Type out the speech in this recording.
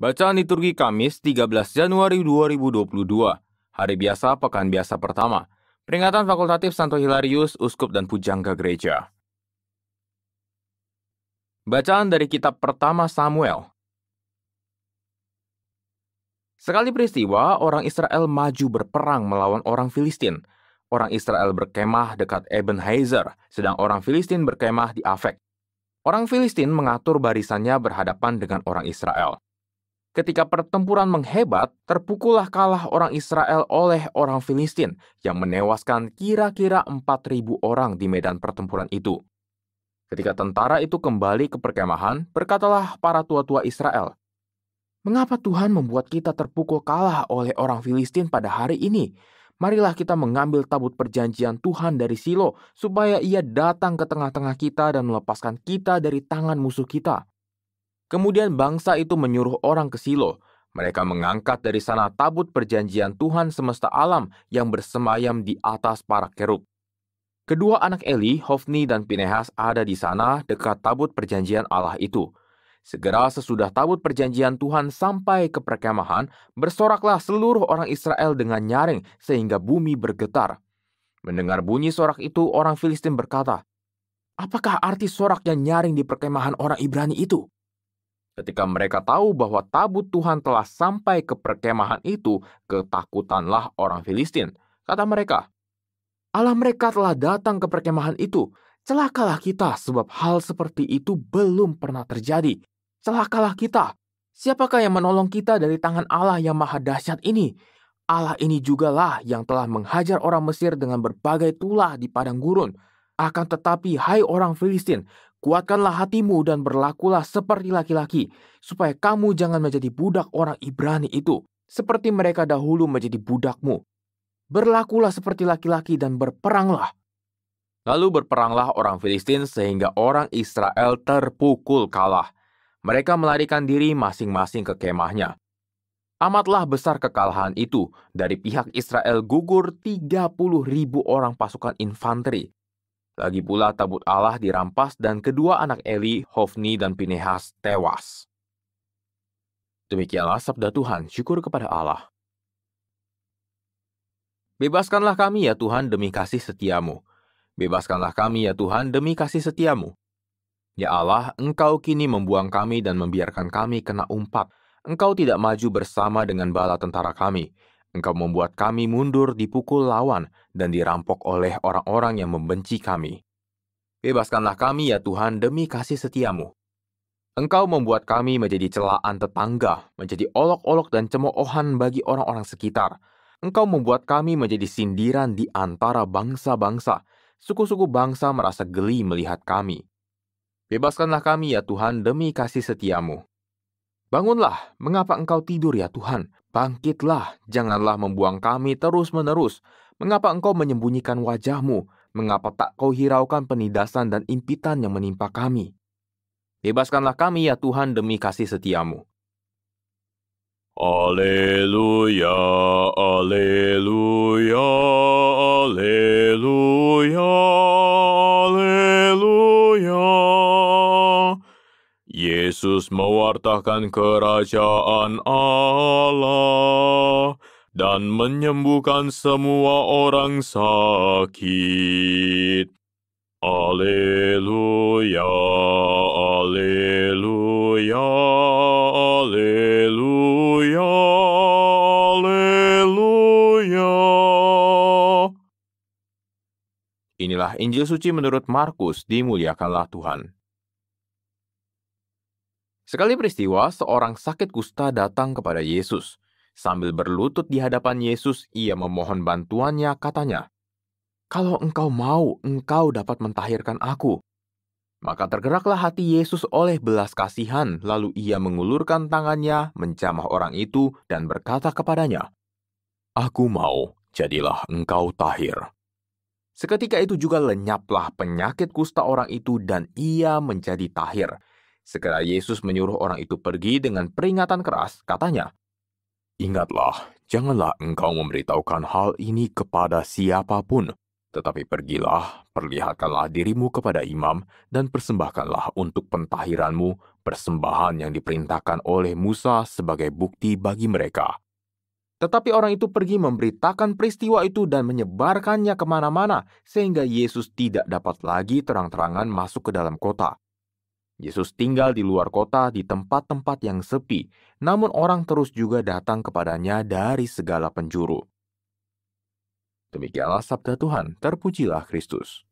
Bacaan liturgi Kamis 13 Januari 2022, hari biasa pekan biasa pertama. Peringatan fakultatif Santo Hilarius, Uskup dan Pujangga Gereja. Bacaan dari kitab pertama Samuel. Sekali peristiwa, orang Israel maju berperang melawan orang Filistin. Orang Israel berkemah dekat Ebenezer, sedang orang Filistin berkemah di Afek. Orang Filistin mengatur barisannya berhadapan dengan orang Israel. Ketika pertempuran menghebat, terpukullah kalah orang Israel oleh orang Filistin yang menewaskan kira-kira 4.000 orang di medan pertempuran itu. Ketika tentara itu kembali ke perkemahan, berkatalah para tua-tua Israel, "Mengapa Tuhan membuat kita terpukul kalah oleh orang Filistin pada hari ini? Marilah kita mengambil tabut perjanjian Tuhan dari Silo, supaya ia datang ke tengah-tengah kita dan melepaskan kita dari tangan musuh kita." Kemudian bangsa itu menyuruh orang ke Silo. Mereka mengangkat dari sana tabut perjanjian Tuhan semesta alam yang bersemayam di atas para kerub. Kedua anak Eli, Hofni dan Pinehas ada di sana dekat tabut perjanjian Allah itu. Segera sesudah tabut perjanjian Tuhan sampai ke perkemahan, bersoraklah seluruh orang Israel dengan nyaring sehingga bumi bergetar. Mendengar bunyi sorak itu, orang Filistin berkata, "Apakah arti sorak yang nyaring di perkemahan orang Ibrani itu?" Ketika mereka tahu bahwa tabut Tuhan telah sampai ke perkemahan itu, ketakutanlah orang Filistin. Kata mereka, "Allah mereka telah datang ke perkemahan itu. Celakalah kita, sebab hal seperti itu belum pernah terjadi. Celakalah kita. Siapakah yang menolong kita dari tangan Allah yang maha dahsyat ini? Allah ini jugalah yang telah menghajar orang Mesir dengan berbagai tulah di padang gurun. Akan tetapi, hai orang Filistin, kuatkanlah hatimu dan berlakulah seperti laki-laki, supaya kamu jangan menjadi budak orang Ibrani itu, seperti mereka dahulu menjadi budakmu. Berlakulah seperti laki-laki dan berperanglah." Lalu berperanglah orang Filistin sehingga orang Israel terpukul kalah. Mereka melarikan diri masing-masing ke kemahnya. Amatlah besar kekalahan itu, dari pihak Israel gugur 30.000 orang pasukan infanteri. Lagi pula tabut Allah dirampas dan kedua anak Eli, Hofni dan Pinehas tewas. Demikianlah sabda Tuhan, syukur kepada Allah. Bebaskanlah kami ya Tuhan demi kasih setiamu. Bebaskanlah kami ya Tuhan demi kasih setiamu. Ya Allah, Engkau kini membuang kami dan membiarkan kami kena umpat. Engkau tidak maju bersama dengan bala tentara kami. Engkau membuat kami mundur dipukul lawan dan dirampok oleh orang-orang yang membenci kami. Bebaskanlah kami ya Tuhan demi kasih setiamu. Engkau membuat kami menjadi celaan tetangga, menjadi olok-olok dan cemoohan bagi orang-orang sekitar. Engkau membuat kami menjadi sindiran di antara bangsa-bangsa. Suku-suku bangsa merasa geli melihat kami. Bebaskanlah kami ya Tuhan demi kasih setiamu. Bangunlah, mengapa engkau tidur ya Tuhan? Bangkitlah, janganlah membuang kami terus-menerus. Mengapa engkau menyembunyikan wajahmu? Mengapa tak kau hiraukan penindasan dan impitan yang menimpa kami? Bebaskanlah kami ya Tuhan demi kasih setiamu. Alleluia, alleluia, alleluia, alleluia. Yesus mewartakan kerajaan Allah dan menyembuhkan semua orang sakit. Alleluia, alleluia, alleluia, alleluia. Inilah Injil suci menurut Markus, dimuliakanlah Tuhan. Sekali peristiwa, seorang sakit kusta datang kepada Yesus. Sambil berlutut di hadapan Yesus, ia memohon bantuannya, katanya, "Kalau engkau mau, engkau dapat mentahirkan aku." Maka tergeraklah hati Yesus oleh belas kasihan, lalu ia mengulurkan tangannya, menjamah orang itu, dan berkata kepadanya, "Aku mau, jadilah engkau tahir." Seketika itu juga lenyaplah penyakit kusta orang itu dan ia menjadi tahir. Segera Yesus menyuruh orang itu pergi dengan peringatan keras, katanya, "Ingatlah, janganlah engkau memberitahukan hal ini kepada siapapun, tetapi pergilah, perlihatkanlah dirimu kepada imam, dan persembahkanlah untuk pentahiranmu persembahan yang diperintahkan oleh Musa sebagai bukti bagi mereka. Tetapi orang itu pergi memberitakan peristiwa itu dan menyebarkannya kemana-mana, sehingga Yesus tidak dapat lagi terang-terangan masuk ke dalam kota. Yesus tinggal di luar kota di tempat-tempat yang sepi, namun orang terus juga datang kepadanya dari segala penjuru. Demikianlah sabda Tuhan, terpujilah Kristus.